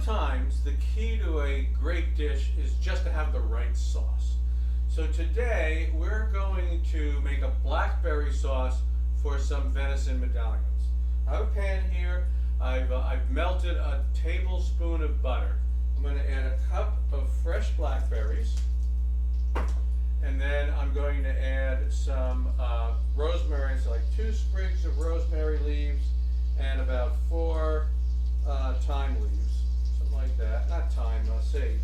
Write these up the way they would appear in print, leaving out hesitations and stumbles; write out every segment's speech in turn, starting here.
sometimes the key to a great dish is just to have the right sauce. So today we're going to make a blackberry sauce for some venison medallions. I have a pan here. I've melted a tablespoon of butter. I'm going to add a cup of fresh blackberries, and then I'm going to add some rosemary, so like 2 sprigs of rosemary leaves and about 4 thyme leaves, something like that. Not thyme, sage.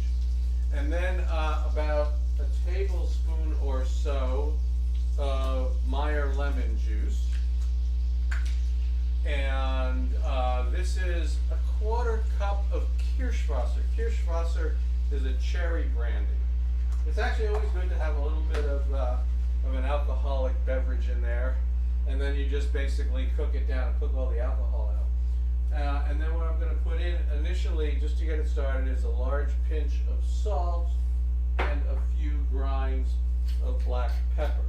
And then about a tablespoon or so of Meyer lemon juice. And this is a 1/4 cup of kirshwasser. Kirshwasser is a cherry brandy. It's actually always good to have a little bit of an alcoholic beverage in there, and then you just basically cook it down and cook all the alcohol out. And then what I'm going to put in initially, just to get it started, is a large pinch of salt and a few grinds of black pepper.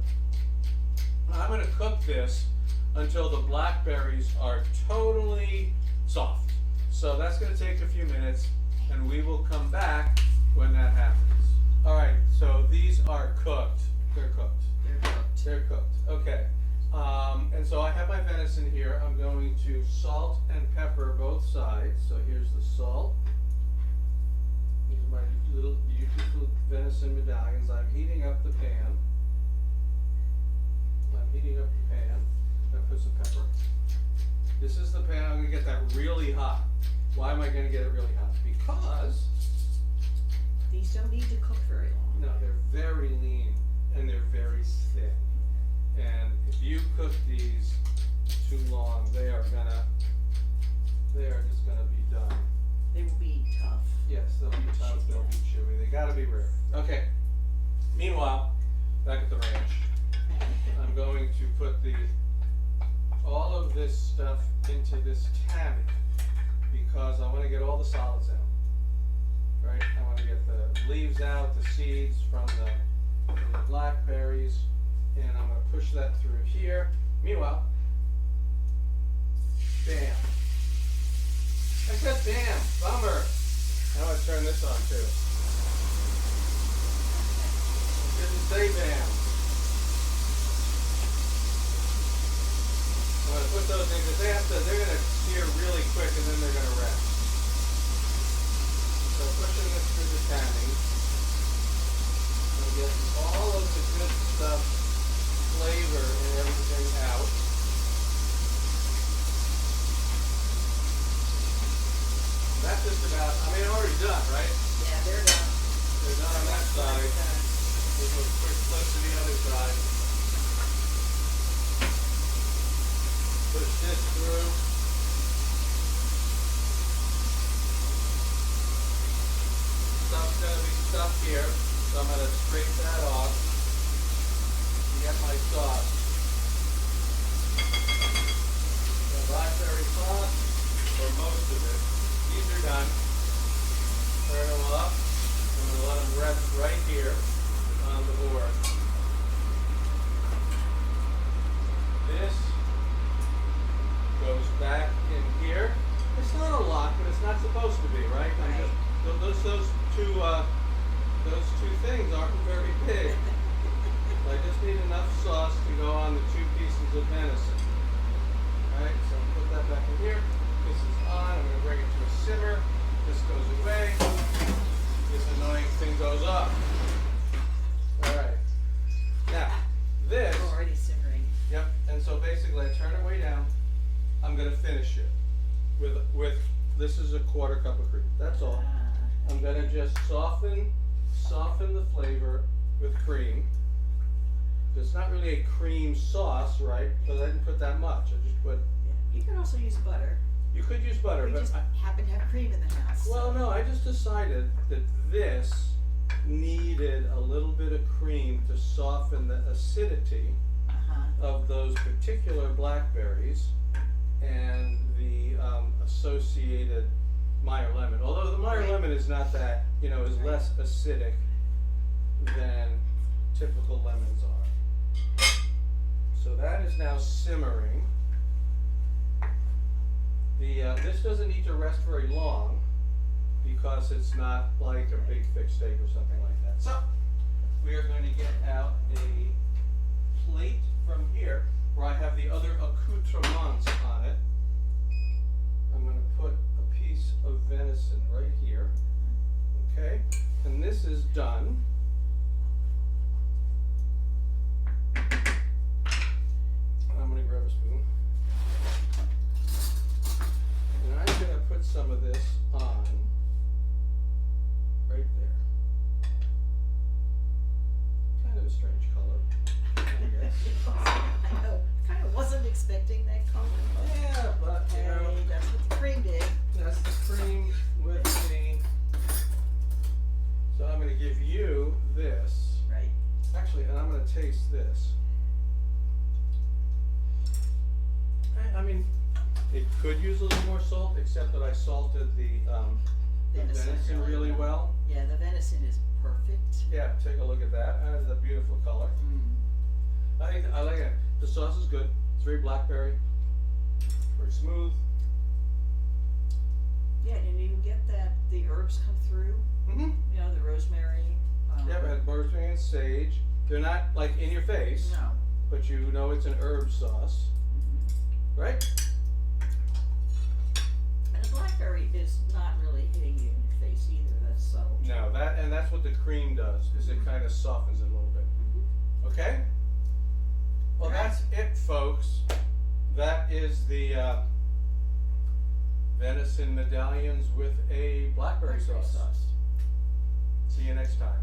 I'm going to cook this until the blackberries are totally soft. So that's going to take a few minutes, and we will come back when that happens. All right, so these are cooked. They're cooked. They're cooked. Okay. And so I have my venison here. I'm going to salt and pepper both sides. So here's the salt. These are my little beautiful venison medallions. I'm heating up the pan. I'm going to put some pepper. This is the pan. I'm going to get that really hot. Why am I going to get it really hot? Because these don't need to cook very long. no, they're very lean and they're very thin. And if you cook these too long, they are just gonna be done. They will be tough. Yes, they'll be tough, they'll be chewy. They gotta be rare. Okay. Meanwhile, back at the ranch, I'm going to put all of this stuff into this tamis because I want to get all the solids out. Right? I want to get the leaves out, the seeds from the blackberries, and I'm going to push that through here. Meanwhile, bam. I said bam, bummer. Now I turn this on too. I didn't say bam. I'm going to put those in because they're going to sear really quick and then they're going to rest. So pushing this through the tamis. I'm getting all of the good stuff, flavor and everything out. That's just about, already done, right? Yeah, they're done. They're done on that side. We'll go quick flip to the other side. Push this through. Stuff's going to be stuck here, so I'm going to scrape that off to get my sauce. The blackberry sauce, or most of it. These are done. Turn them off. I'm going to let them rest right here on the board. This goes back in here. It's not a lot, but it's not supposed to be, right? Those two things aren't very big. I just need enough sauce to go on the 2 pieces of venison. Alright, so I'll put that back in here. This is on. I'm going to bring it to a simmer. This goes away. This annoying thing goes up. Alright. Now, this. It's already simmering. Yep, and so basically I turn it way down. I'm going to finish it with this is a 1/4 cup of cream. That's all. I'm going to just soften the flavor with cream. It's not really a cream sauce, right? Because I didn't put that much. I just put. Yeah. You can also use butter. You could use butter, We but just happen to have cream in the house. well, no. I just decided that this needed a little bit of cream to soften the acidity of those particular blackberries and the associated Meyer lemon. Although the Meyer lemon is not that, is less acidic than typical lemons are. So that is now simmering. This doesn't need to rest very long because it's not like a big thick steak or something like that. So, we are going to get out a plate from here where I have the other accoutrements on it. I'm going to put a piece of venison right here. Okay, and this is done. I'm going to grab a spoon. And I'm going to put some of this on right there. Kind of a strange color, I guess. I know, kind of wasn't expecting that color, but Yeah, but you know, hey, that's what the cream did. that's the cream with the. So I'm going to give you this. Right. Actually, and I'm going to taste this. I mean, it could use a little more salt, except that I salted the venison really well. Yeah, the venison is perfect. Yeah, take a look at that. That is a beautiful color. I like it. The sauce is good. It's very blackberry, very smooth. Yeah, and you get that the herbs come through. Mm-hmm. You know, the rosemary. Yeah, I had rosemary and sage. They're not like in your face, No. but you know it's an herb sauce, right? And the blackberry is not really hitting you in your face either. That's subtle. No, that's what the cream does. Is it kind of softens it a little bit. Okay. Well, Right. that's it, folks. That is the venison medallions with a blackberry sauce. See you next time.